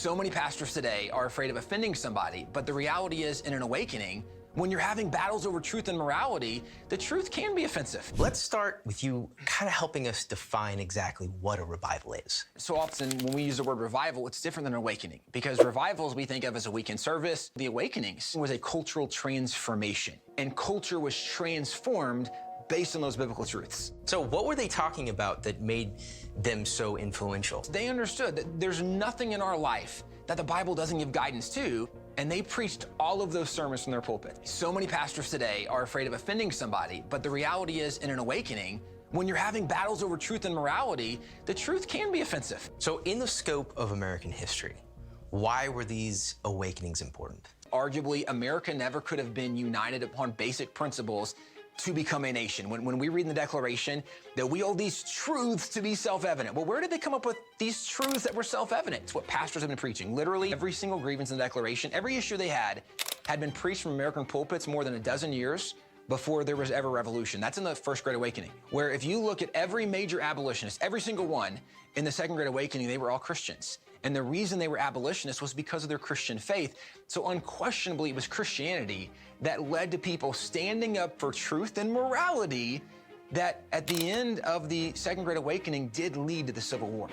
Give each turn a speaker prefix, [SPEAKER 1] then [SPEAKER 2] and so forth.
[SPEAKER 1] So many pastors today are afraid of offending somebody, but the reality is, in an awakening, when you're having battles over truth and morality, the truth can be offensive.
[SPEAKER 2] Let's start with you kind of helping us define exactly what a revival is.
[SPEAKER 1] So often when we use the word revival, it's different than awakening, because revivals we think of as a weekend service. The awakenings was a cultural transformation, and culture was transformed based on those biblical truths.
[SPEAKER 2] So what were they talking about that made them so influential?
[SPEAKER 1] They understood that there's nothing in our life that the Bible doesn't give guidance to, and they preached all of those sermons from their pulpit. So many pastors today are afraid of offending somebody, but the reality is, in an awakening, when you're having battles over truth and morality, the truth can be offensive.
[SPEAKER 2] So in the scope of American history, why were these awakenings important?
[SPEAKER 1] Arguably, America never could have been united upon basic principles to become a nation. When we read in the Declaration that we owe these truths to be self-evident. Well, where did they come up with these truths that were self-evident? It's what pastors have been preaching. Literally, every single grievance in the Declaration, every issue they had been preached from American pulpits more than a dozen years before there was ever a revolution. That's in the First Great Awakening, where if you look at every major abolitionist, every single one in the Second Great Awakening, they were all Christians. And the reason they were abolitionists was because of their Christian faith. So unquestionably, it was Christianity that led to people standing up for truth and morality that at the end of the Second Great Awakening did lead to the Civil War.